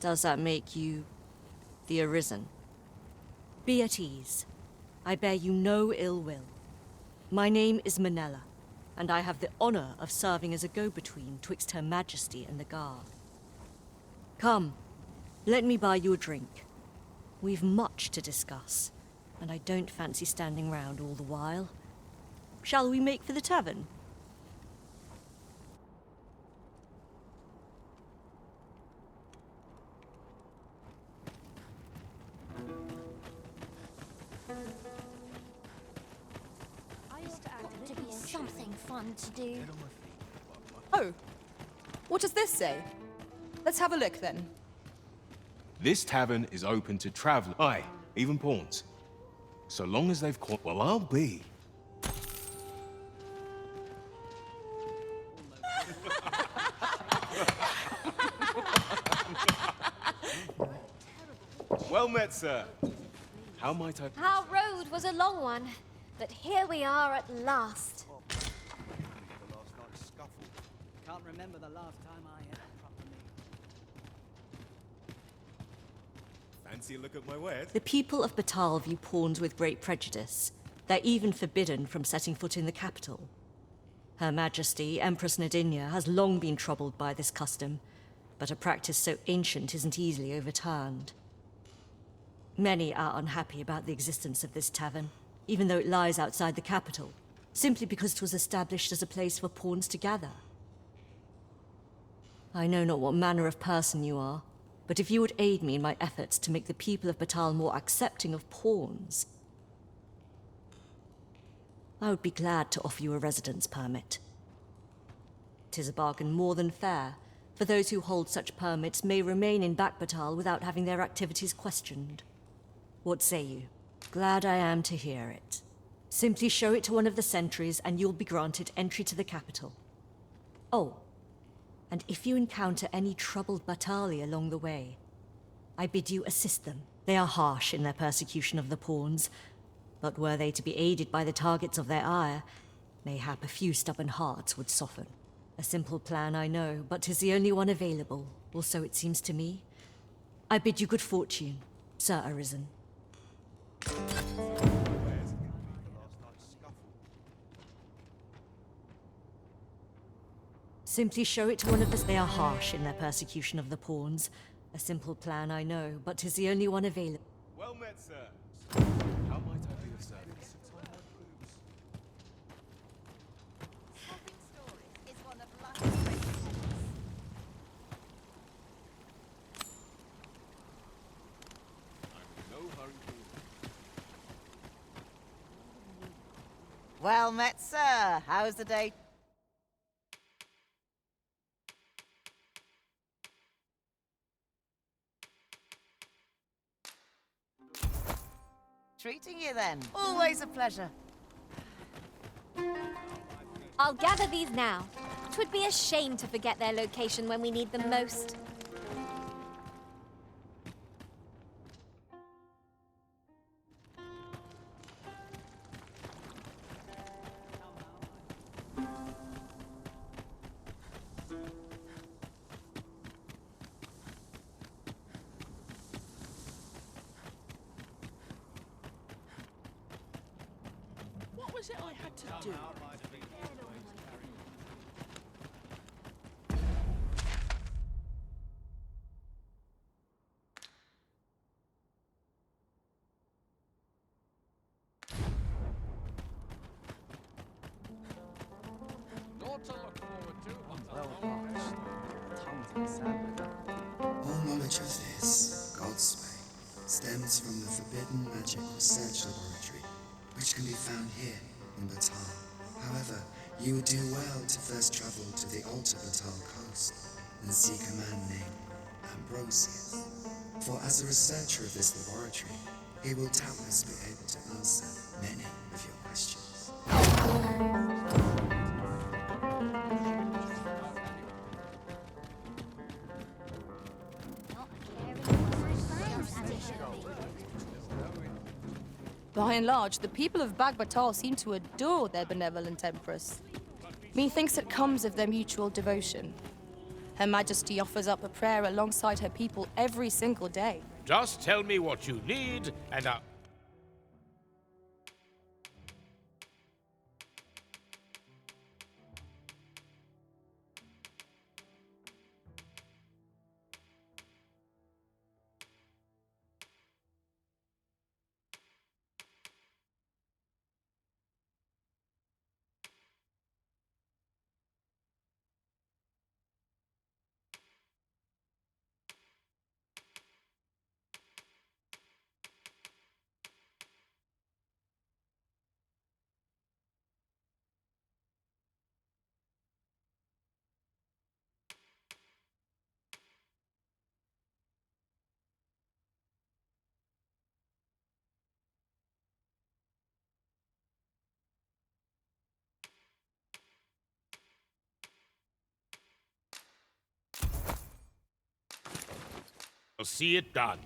Does that make you the Arisen? Be at ease. I bear you no ill will. My name is Manella, and I have the honor of serving as a go-between twixt Her Majesty and the Guard. Come, let me buy you a drink. We've much to discuss, and I don't fancy standing round all the while. Shall we make for the tavern? To be something fun to do. Oh, what does this say? Let's have a look then. This tavern is open to travelers, aye, even pawns. So long as they've caught, well, I'll be. Well met, sir. How might I... Our road was a long one, but here we are at last. Can't remember the last time I had a proper meal. Fancy a look at my wares? The people of Batal view pawns with great prejudice. They're even forbidden from setting foot in the capital. Her Majesty, Empress Nadinia, has long been troubled by this custom, but a practice so ancient isn't easily overturned. Many are unhappy about the existence of this tavern, even though it lies outside the capital, simply because it was established as a place for pawns to gather. I know not what manner of person you are, but if you would aid me in my efforts to make the people of Batal more accepting of pawns, I would be glad to offer you a residence permit. 'Tis a bargain more than fair, for those who hold such permits may remain in Batal without having their activities questioned. What say you? Glad I am to hear it. Simply show it to one of the sentries and you'll be granted entry to the capital. Oh, and if you encounter any troubled Batali along the way, I bid you assist them. They are harsh in their persecution of the pawns, but were they to be aided by the targets of their ire, mayhap a few stubborn hearts would soften. A simple plan, I know, but 'tis the only one available, or so it seems to me. I bid you good fortune, Sir Arisen. Simply show it to one of the... They are harsh in their persecution of the pawns. A simple plan, I know, but 'tis the only one available. Well met, sir. How might I be of service? Well met, sir. How's the day? Treating you then. Always a pleasure. I'll gather these now. 'Twould be a shame to forget their location when we need them most. What was it I had to do? All knowledge of this, God's way, stems from the forbidden magic research laboratory, which can be found here in Batal. However, you would do well to first travel to the Alta Batal coast and seek a man named Ambrosius. For as a researcher of this laboratory, he will doubtless be able to answer many of your questions. By and large, the people of Bagbatal seem to adore their benevolent empress. Methinks it comes of their mutual devotion. Her Majesty offers up a prayer alongside her people every single day. Just tell me what you need, and I... I'll see it done.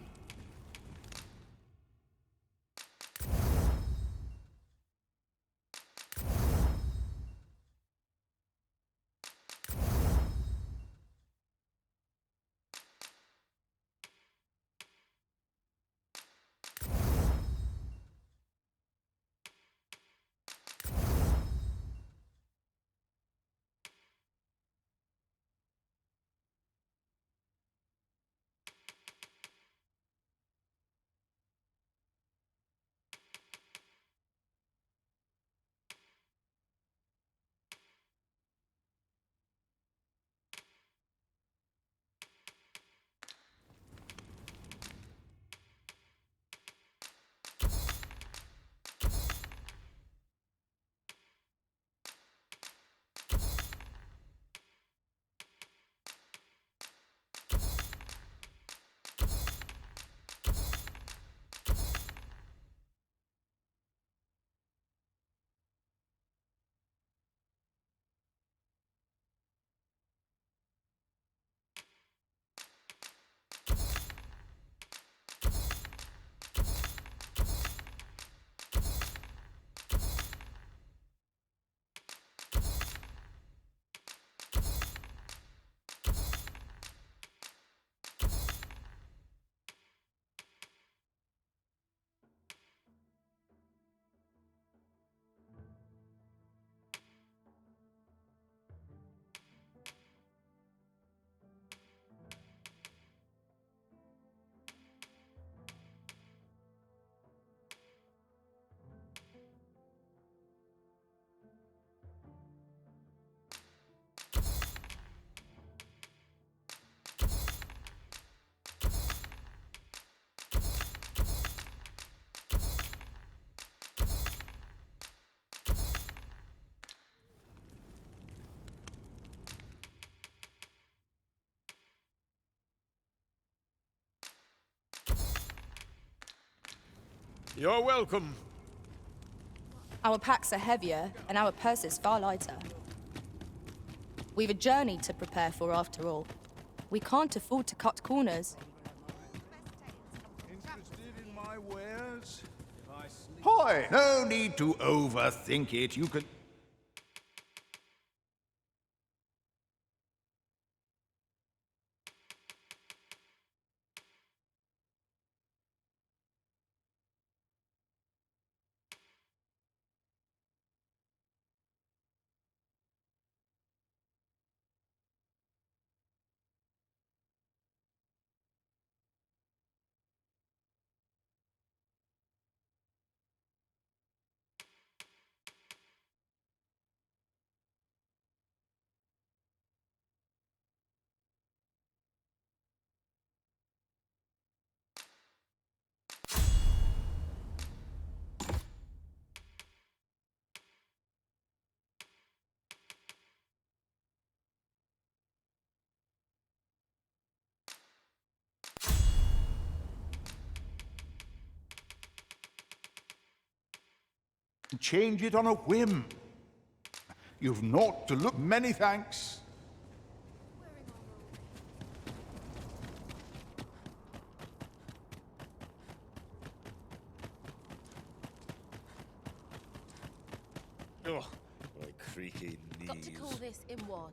You're welcome. Our packs are heavier, and our purses far lighter. We've a journey to prepare for, after all. We can't afford to cut corners. Interested in my wares? Hoy! No need to overthink it. You can... Change it on a whim. You've naught to look. Many thanks. Oh, my creaky knees. Got to cool this in water.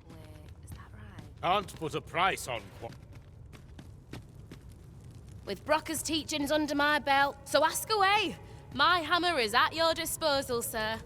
Wait, is that right? Can't put a price on With Brocker's teachings under my belt, so ask away. My hammer is at your disposal, sir.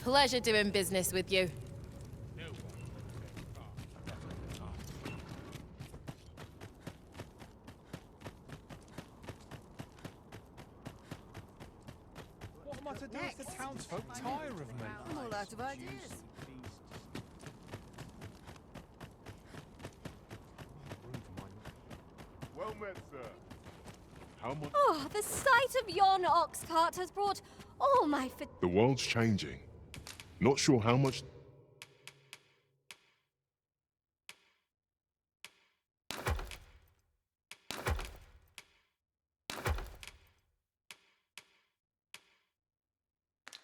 Pleasure doing business with you. What am I to do if the townsfolk tire of me? I'm all out of ideas. Well met, sir. How much? Oh, the sight of yon ox cart has brought all my The world's changing. Not sure how much.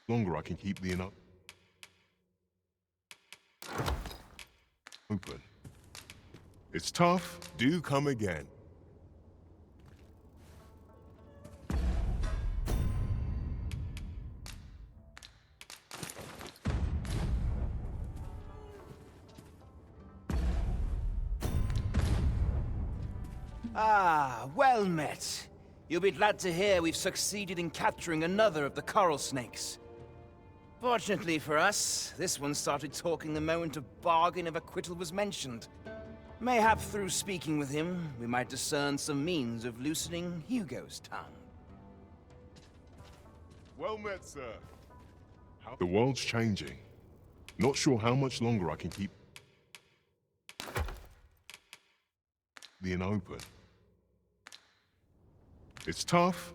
Longer I can keep the inn open. It's tough. Do come again. Ah, well met. You'll be glad to hear we've succeeded in capturing another of the coral snakes. Fortunately for us, this one started talking the moment a bargain of acquittal was mentioned. Mayhap through speaking with him, we might discern some means of loosening Hugo's tongue. Well met, sir. The world's changing. Not sure how much longer I can keep the inn open. It's tough.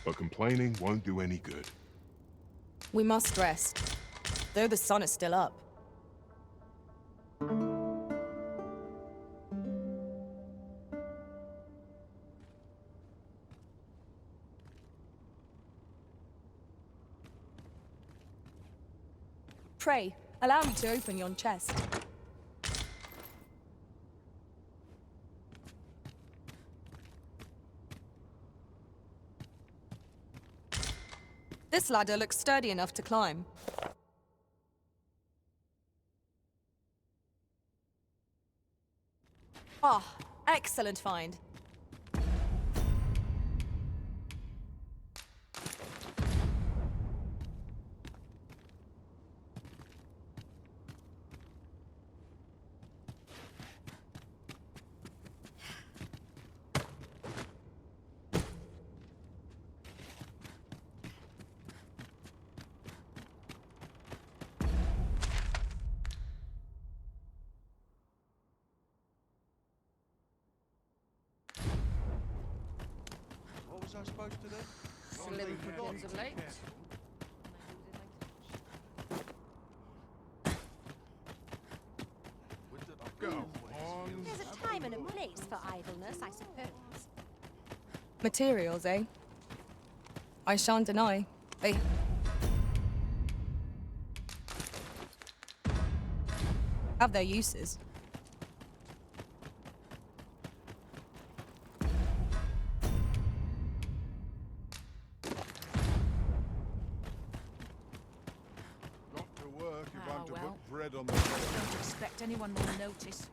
But complaining won't do any good. We must rest, though the sun is still up. Pray, allow me to open yon chest. This ladder looks sturdy enough to climb. Ah, excellent find. What was I supposed to do? Slim pickings of late. Go on. There's a time and a place for idleness, I suppose. Materials, eh? I shan't deny. They have their uses. Got to work if I'm to well. put bread on the Don't expect anyone will notice.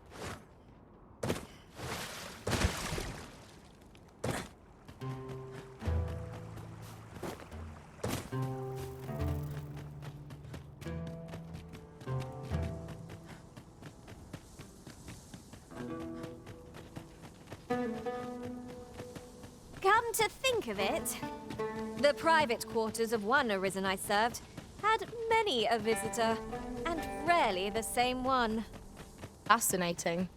Come to think of it, the private quarters of one arisen I served had many a visitor, and rarely the same one. Fascinating.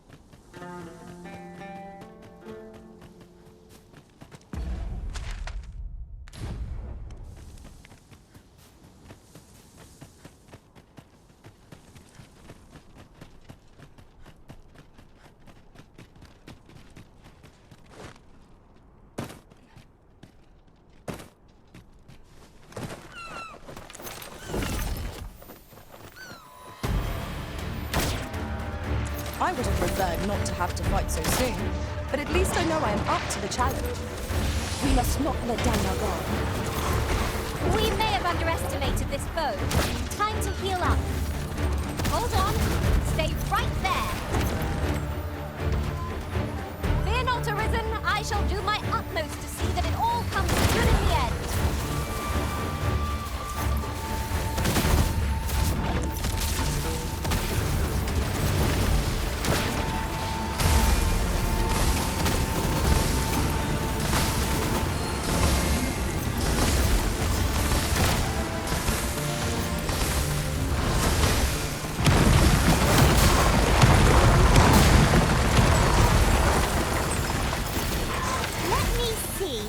I would have preferred not to have to fight so soon, but at least I know I am up to the challenge. We must not let down our guard. We may have underestimated this foe. Time to heal up. Hold on. Stay right there. Fear not, Arisen. I shall do my utmost to see that it all comes good in the end. Let me see.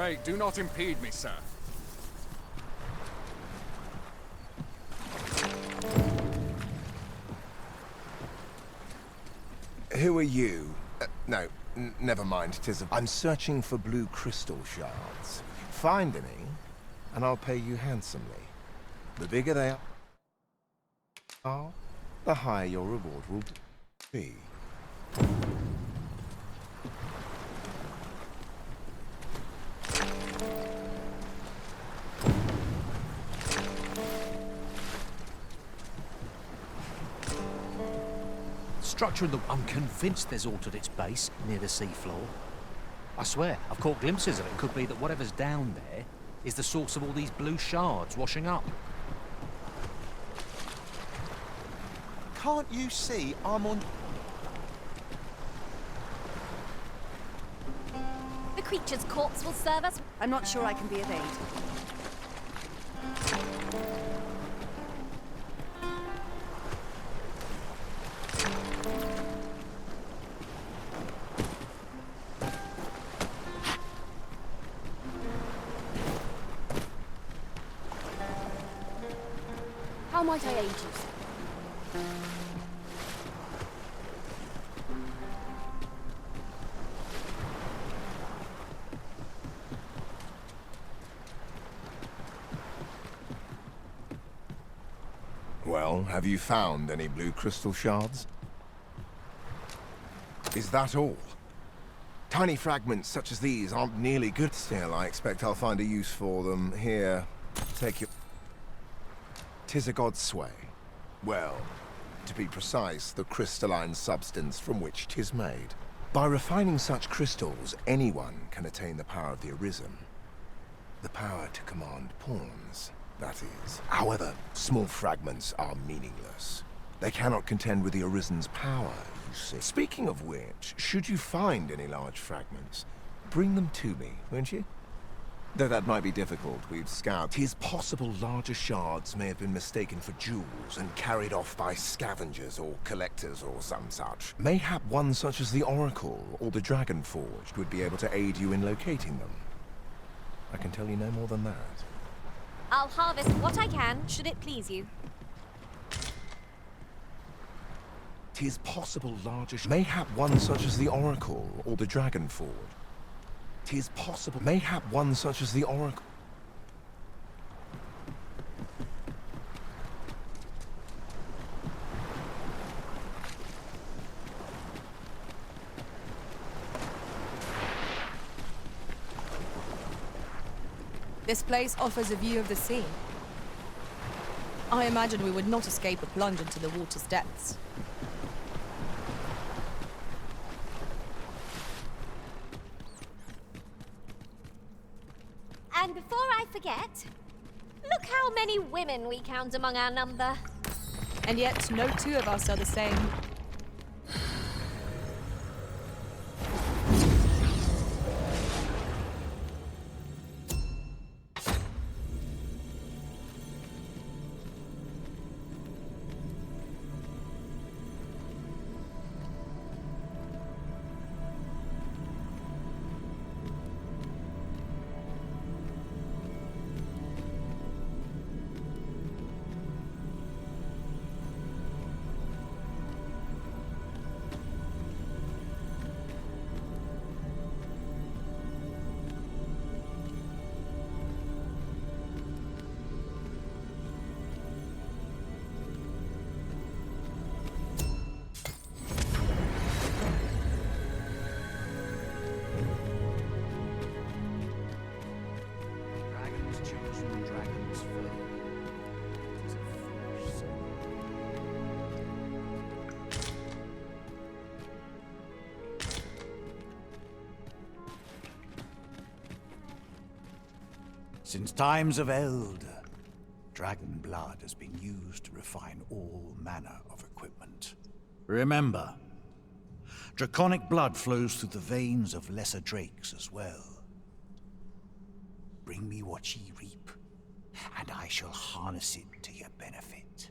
pray, do not impede me, sir. Who are you? No, never mind. I'm searching for blue crystal shards. Find any, and I'll pay you handsomely. The bigger they are, the higher your reward will be. Structure in the... I'm convinced there's aught at its base, near the seafloor. I swear, I've caught glimpses of it. It could be that whatever's down there is the source of all these blue shards washing up. Can't you see I'm on... The creature's corpse will serve us. I'm not sure I can be of aid. How might I aid you, sir? Well, have you found any blue crystal shards? Is that all? Tiny fragments such as these aren't nearly good. Still, I expect I'll find a use for them. Here, take your... 'Tis a god's sway. Well, to be precise, the crystalline substance from which 'tis made. By refining such crystals, anyone can attain the power of the Arisen. The power to command pawns, that is. However, small fragments are meaningless. They cannot contend with the Arisen's power, you see. Speaking of which, should you find any large fragments, bring them to me, won't you? Though that might be difficult, we've scoured. 'Tis possible larger shards may have been mistaken for jewels and carried off by scavengers or collectors or some such. Mayhap one such as the Oracle or the Dragon Forged would be able to aid you in locating them. I can tell you no more than that. I'll harvest what I can, should it please you. 'Tis possible larger mayhap one such as the Oracle or the Dragon Forged. 'Tis possible mayhap one such as the Oracle. This place offers a view of the sea. I imagine we would not escape a plunge into the water's depths. And before I forget, look how many women we count among our number. And yet, no two of us are the same. Since times of eld, dragon blood has been used to refine all manner of equipment. Remember, draconic blood flows through the veins of lesser drakes as well. Bring me what ye reap, and I shall harness it to your benefit.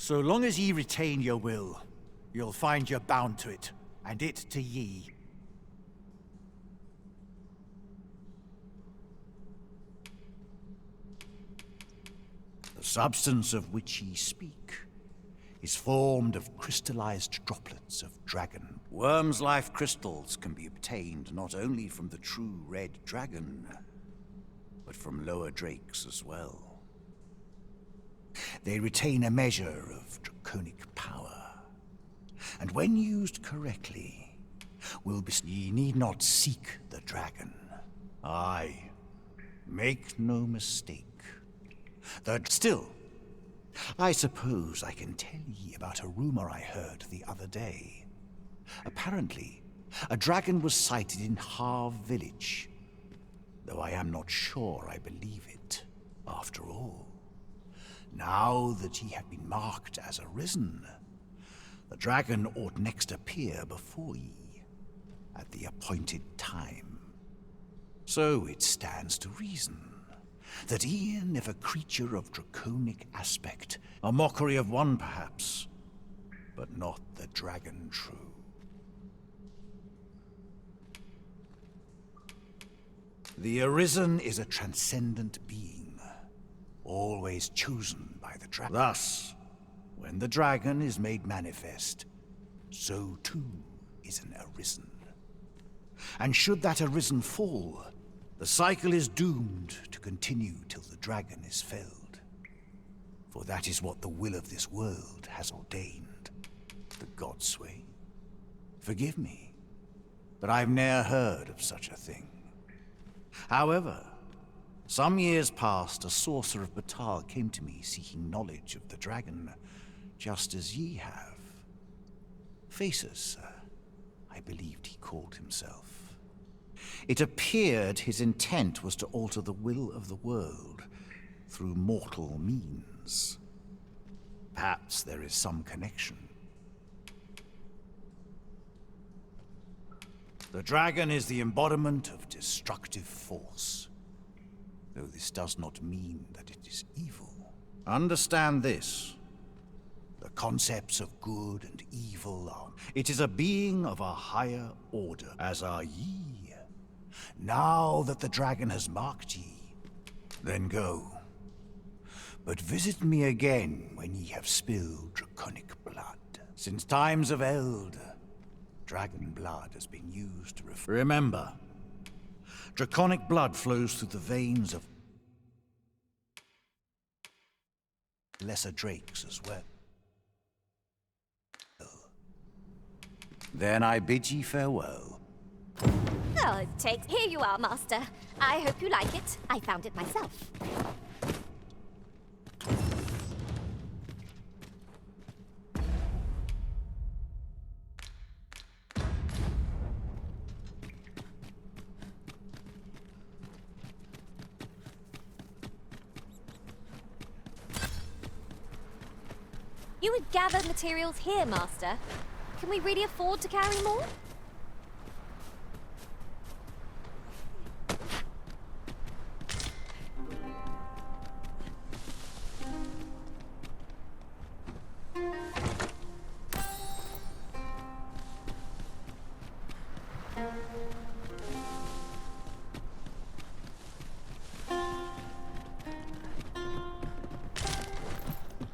So long as ye retain your will, you'll find you're bound to it, and it to ye. The substance of which ye speak is formed of crystallized droplets of dragon. Worm's life crystals can be obtained not only from the true red dragon, but from lower drakes as well. They retain a measure of draconic power, and when used correctly, will be... Ye need not seek the dragon. Aye, make no mistake. Still, I suppose I can tell ye about a rumor I heard the other day. Apparently, a dragon was sighted in Harv village, though I am not sure I believe it, after all. Now that ye have been marked as arisen, the dragon ought next appear before ye, at the appointed time. So it stands to reason that e'en if a creature of draconic aspect, a mockery of one perhaps, but not the dragon true. The Arisen is a transcendent being, always chosen by the dragon. Thus, when the dragon is made manifest, so too is an Arisen. And should that Arisen fall, the cycle is doomed to continue till the dragon is felled. For that is what the will of this world has ordained. The Godsway. Forgive me, but I've ne'er heard of such a thing. However, some years past, a sorcerer of Batal came to me seeking knowledge of the dragon, just as ye have. Faces, I believed he called himself. It appeared his intent was to alter the will of the world through mortal means. Perhaps there is some connection. The dragon is the embodiment of destructive force, though this does not mean that it is evil. Understand this. The concepts of good and evil are... It is a being of a higher order, as are ye. Now that the dragon has marked ye, then go. But visit me again when ye have spilled draconic blood. Since times of Eld, dragon blood has been used to Remember, draconic blood flows through the veins of lesser drakes as well. Then I bid ye farewell. Oh, here you are, Master. I hope you like it. I found it myself. You would gather materials here, Master. Can we really afford to carry more?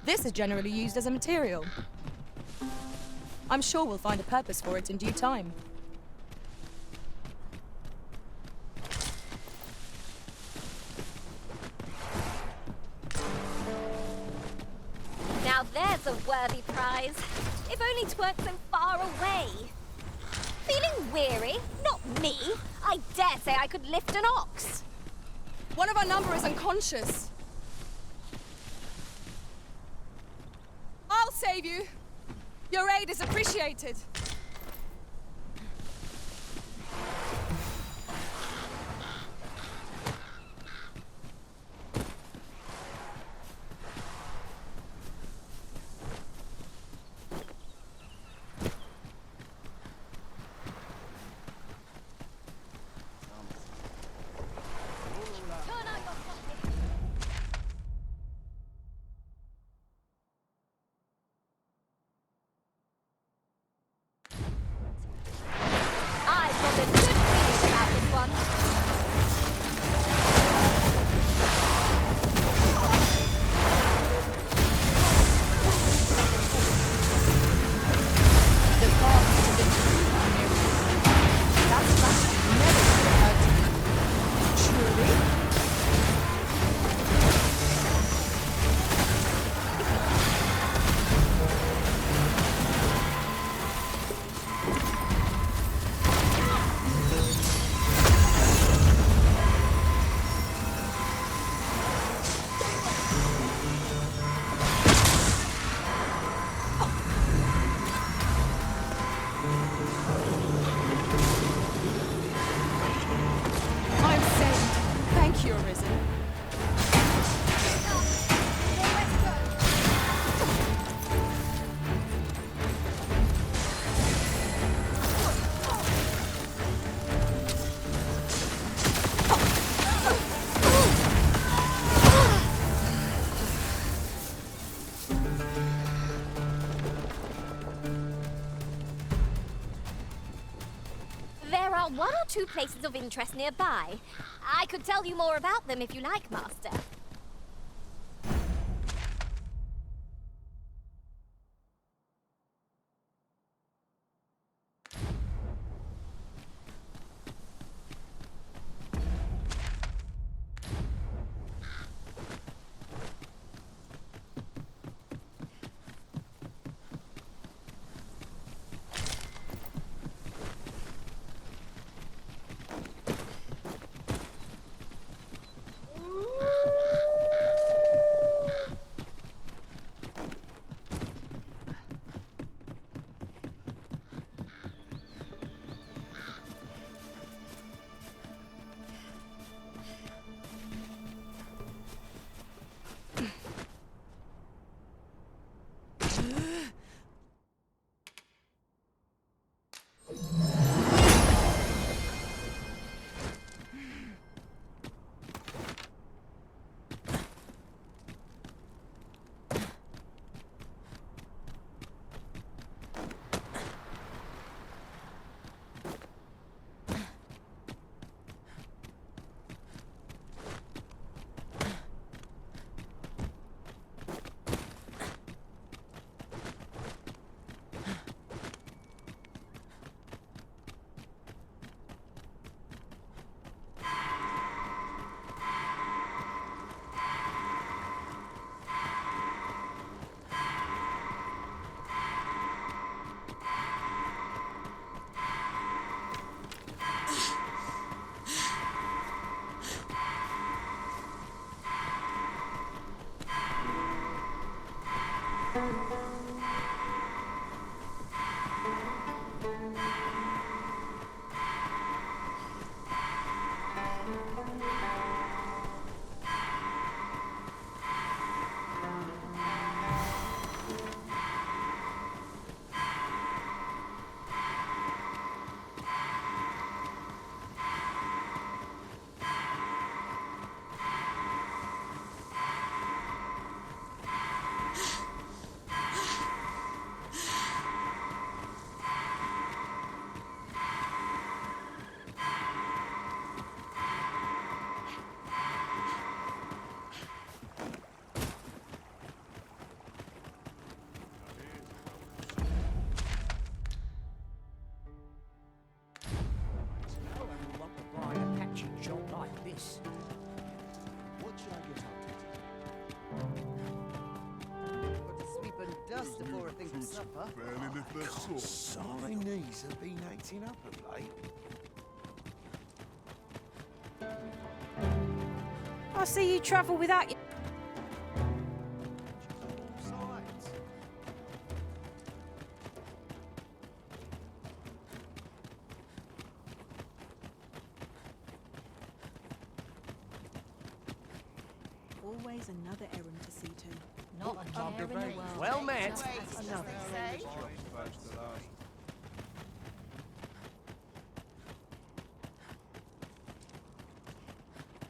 This is generally used as a material. I'm sure we'll find a purpose for it in due time. Now there's a worthy prize. If only 'tweren't so far away. Feeling weary? Not me. I dare say I could lift an ox. One of our number is unconscious. I'll save you. Your aid is appreciated. one or two places of interest nearby. I could tell you more about them if you like, Master. Dust before I think of supper. My knees have been acting up of late. I see you travel without your... Always another errand to see to. Not a care in the world. Well met.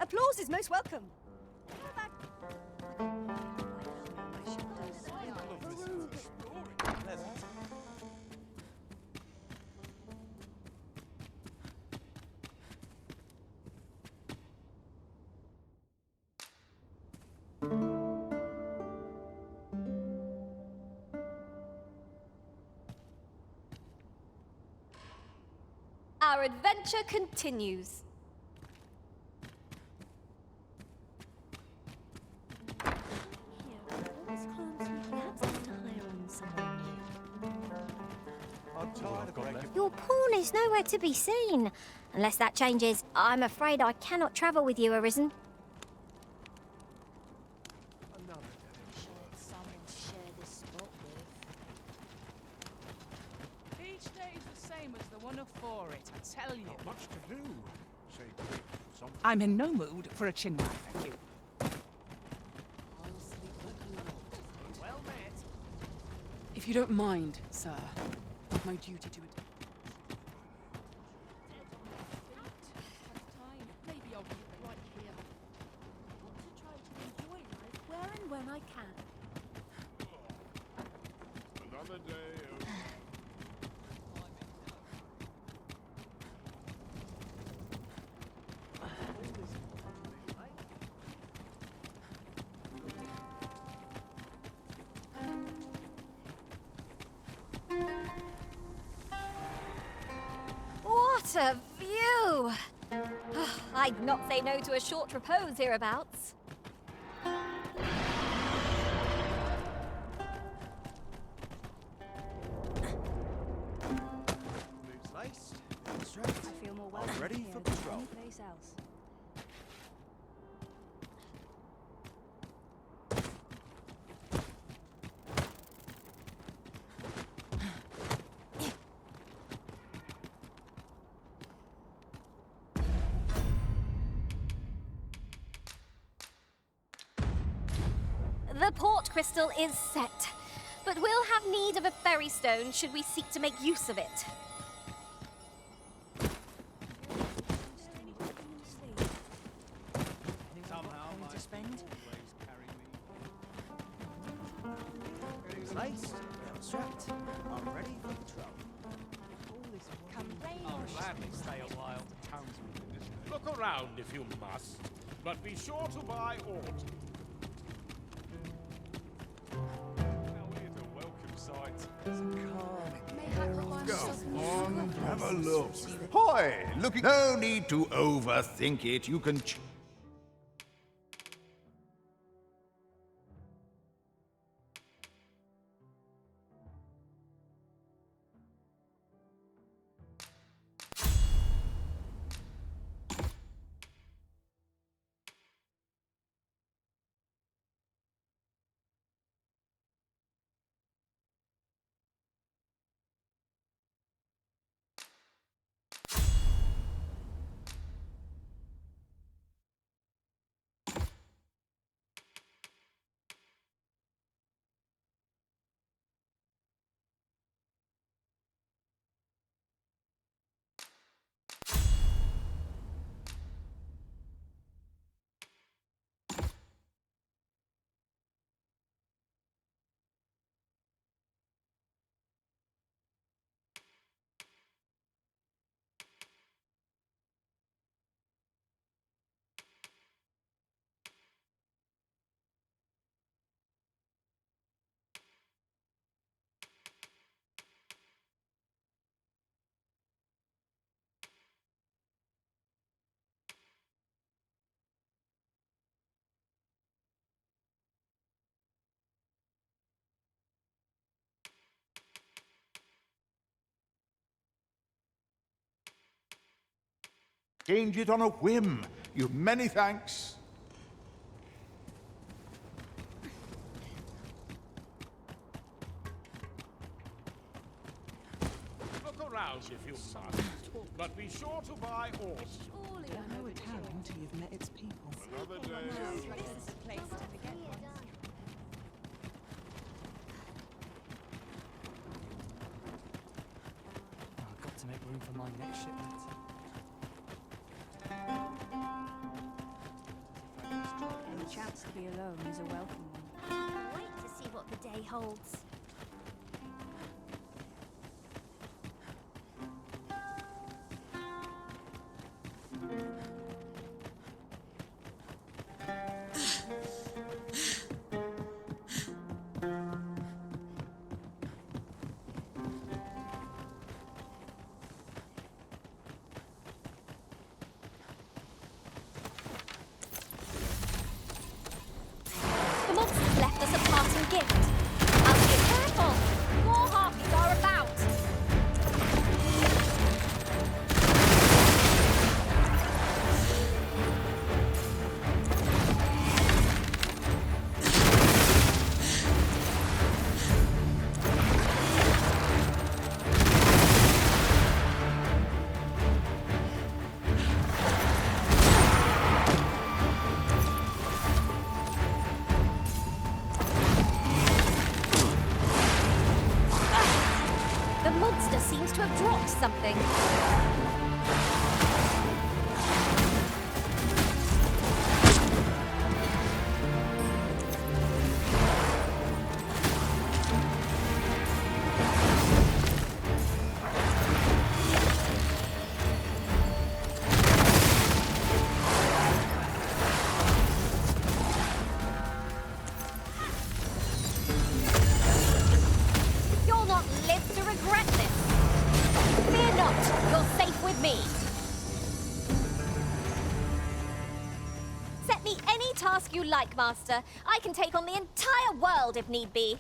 Applause is most welcome. Our adventure continues. Your pawn is nowhere to be seen. Unless that changes, I'm afraid I cannot travel with you, Arisen. Each day is the same as the one afore it, I tell you. Not much to do. Say, something. I'm in no mood for a chinwag, thank you. Well met. If you don't mind, sir, my duty to it. Maybe I'll keep it right here. I want to try to enjoy life where and when I can. Another day of... a view! I'd not say no to a short repose hereabouts. Boots laced, strapped. I feel more I'm welcome ready here for than patrol. any place else. The port crystal is set, but we'll have need of a ferry stone should we seek to make use of it. Somehow my to spend. Boots laced, belt strapped. I'm ready for patrol. Come rain I'll or gladly stay a while to townspeople this day. Look around if you must, but be sure to buy aught. Now here's a welcome sight. Go on, have a look. Hoy! Looking. No need to overthink it. You can. Change it on a whim. You many thanks. Look around if you must, but be sure to buy aught. Don't know a town until you've met its people. Another day. This is the place to forget one. I've got to make room for my next shipment. Any chance to be alone is a welcome one. Wait to see what the day holds. The monsters left us a parting gift. I'll see if task you like, Master. I can take on the entire world if need be.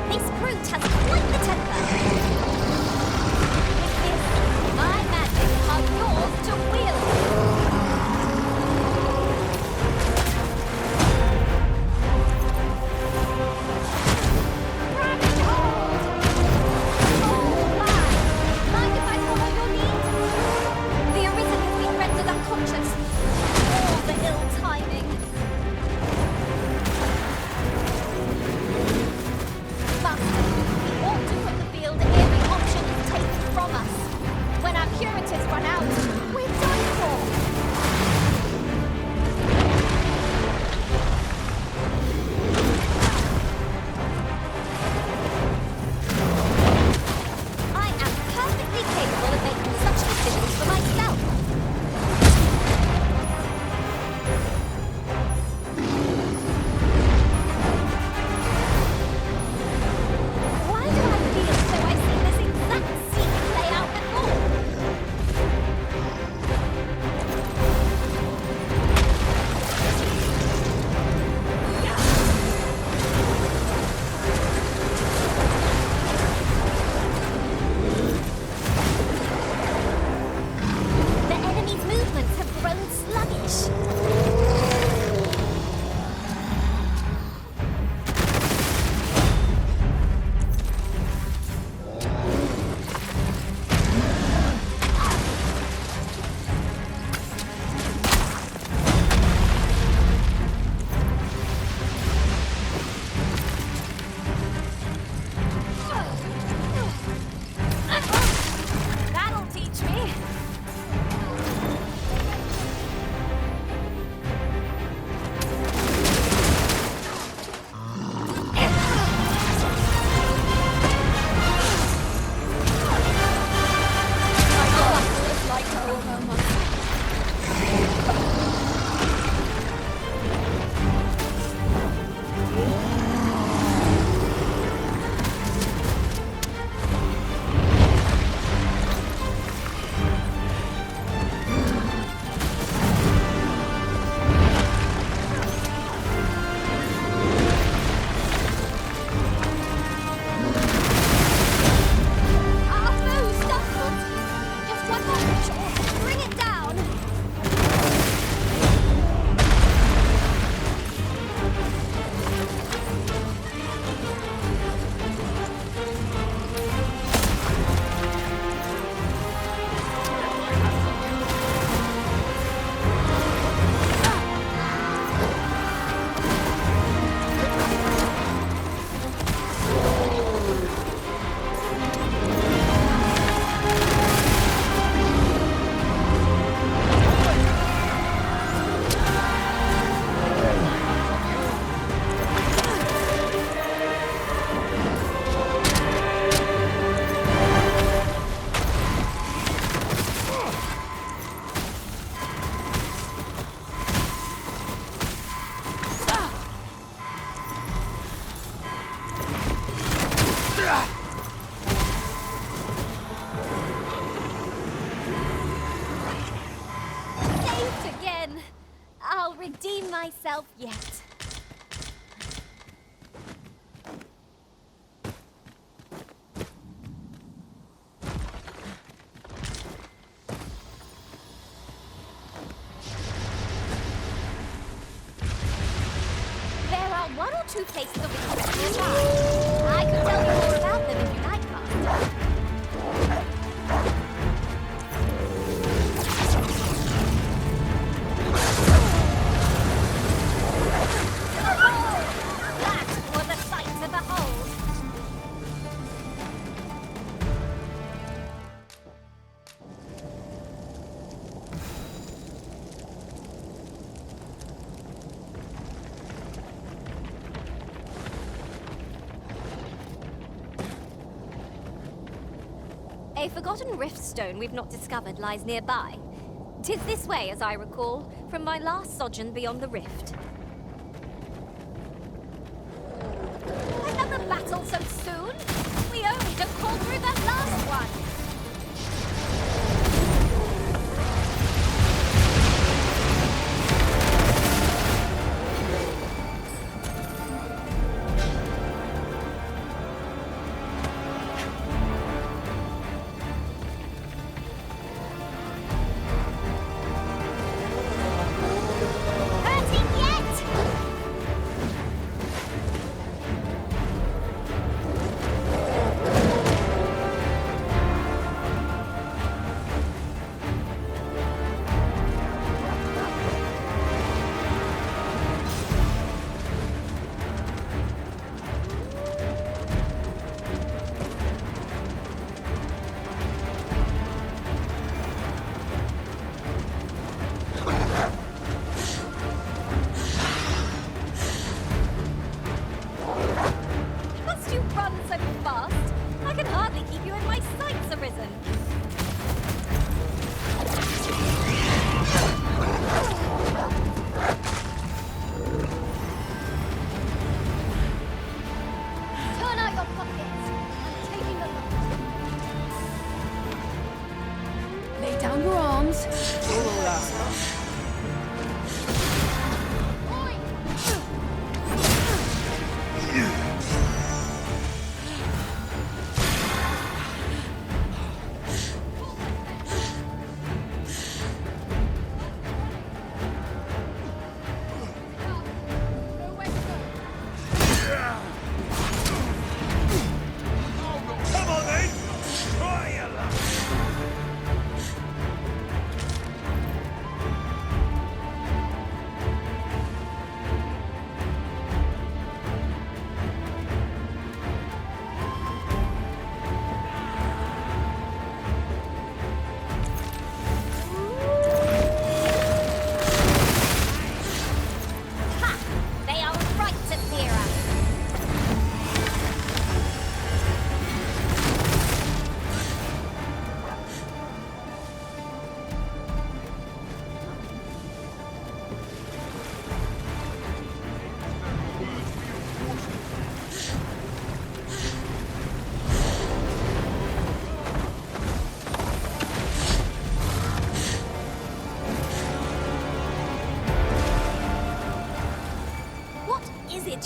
This brute has quite the temper. With this, my magic are yours to wield. Grab it hold! Oh my! Mind if I follow your lead? The Arisen has been rendered unconscious. All the ill timing. Master, we ought to put the field every option is taken from us. When our curatives run out, we're done for. I am perfectly capable of making such decisions for myself. Why do I feel as though I've seen this exact scene play out before? The enemy's movements have grown sluggish. That'll teach me. Like over myself. Our foe stumbled. Just one more push or bring it down. Saved again. I'll redeem myself yet. There are one or two places of interest nearby. I could tell you more about them if you like, Master. That was a sight to behold. A forgotten rift stone we've not discovered lies nearby. 'Tis this way, as I recall, from my last sojourn beyond the rift. Another battle so soon? We only just called through that last one!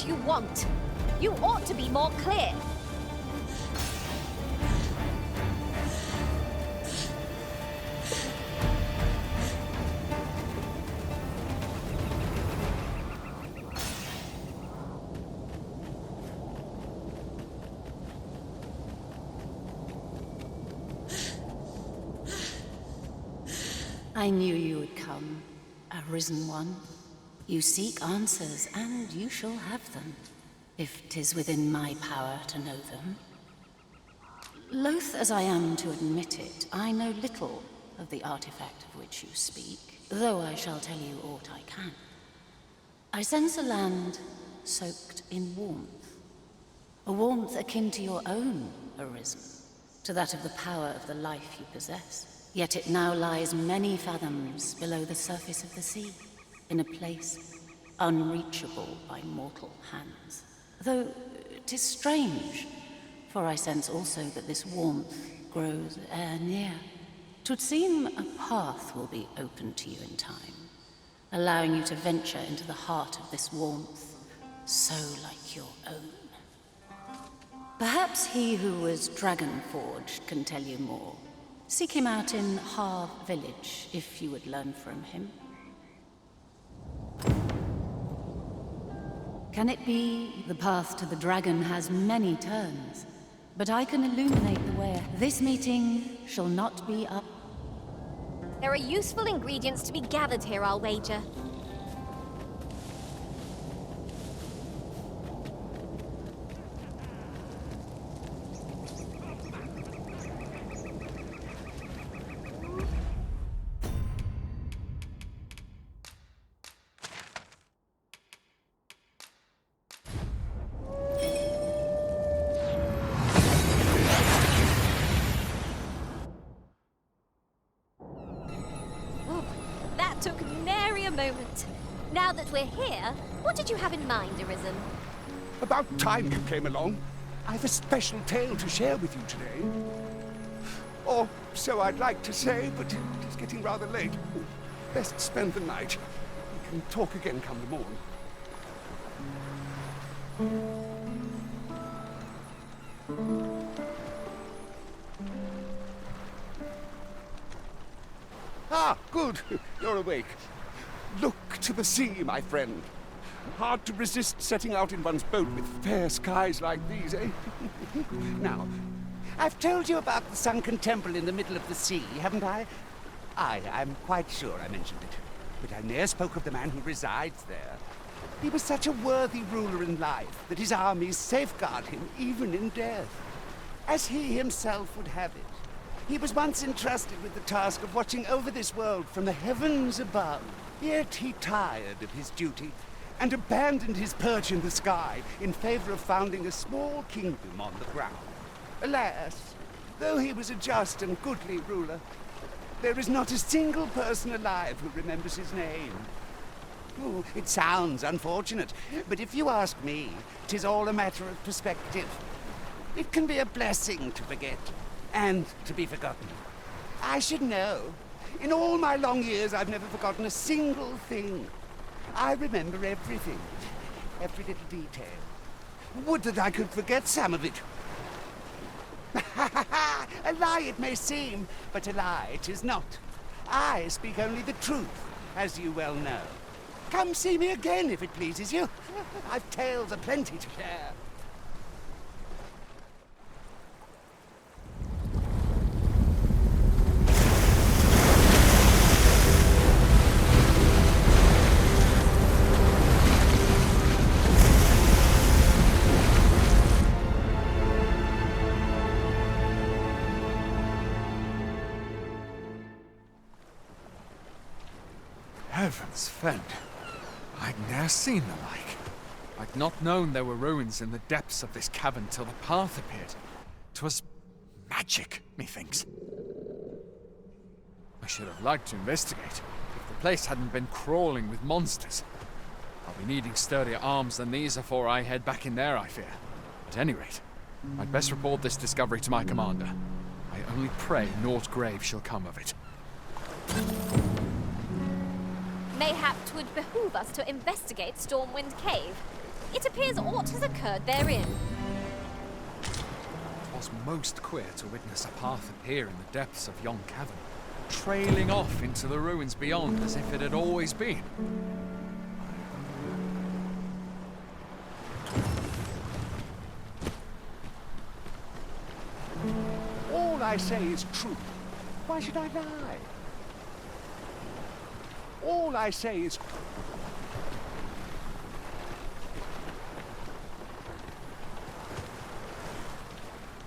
You want. You ought to be more clear. I knew you would come, a risen one. You seek answers, and you shall have them, if 'tis within my power to know them. Loath as I am to admit it, I know little of the artifact of which you speak, though I shall tell you aught I can. I sense a land soaked in warmth, a warmth akin to your own, Arisen, to that of the power of the life you possess. Yet it now lies many fathoms below the surface of the sea, in a place unreachable by mortal hands. Though 'tis strange, for I sense also that this warmth grows ere near. 'Twould seem a path will be open to you in time, allowing you to venture into the heart of this warmth, so like your own. Perhaps he who was dragon-forged can tell you more. Seek him out in Harv village, if you would learn from him. Can it be the path to the dragon has many turns, but I can illuminate the way. This meeting shall not be up. There are useful ingredients to be gathered here, I'll wager. only a moment. Now that we're here, what did you have in mind, Arisen? About time you came along. I've a special tale to share with you today. Or so I'd like to say, but it's getting rather late. Best spend the night. We can talk again come the morn. Ah, good. You're awake. Look to the sea, my friend. Hard to resist setting out in one's boat with fair skies like these, eh? Now, I've told you about the sunken temple in the middle of the sea, haven't I? I'm quite sure I mentioned it. But I ne'er spoke of the man who resides there. He was such a worthy ruler in life that his armies safeguard him even in death. As he himself would have it, he was once entrusted with the task of watching over this world from the heavens above. Yet he tired of his duty and abandoned his perch in the sky in favor of founding a small kingdom on the ground. Alas, though he was a just and goodly ruler, there is not a single person alive who remembers his name. Oh, it sounds unfortunate, but if you ask me, 'tis all a matter of perspective. It can be a blessing to forget, and to be forgotten. I should know. In all my long years, I've never forgotten a single thing. I remember everything, every little detail. Would that I could forget some of it. A lie it may seem, but a lie it is not. I speak only the truth, as you well know. Come see me again if it pleases you. I've tales aplenty to share. Heavens fend. I'd ne'er seen the like. I'd not known there were ruins in the depths of this cavern till the path appeared. 'Twas magic, methinks. I should have liked to investigate, if the place hadn't been crawling with monsters. I'll be needing sturdier arms than these afore I head back in there, I fear. At any rate, I'd best report this discovery to my commander. I only pray naught grave shall come of it. Mayhap 'twould behoove us to investigate Stormwind Cave. It appears aught has occurred therein. 'Twas most queer to witness a path appear in the depths of yon cavern, trailing off into the ruins beyond as if it had always been. All I say is true. Why should I lie? All I say is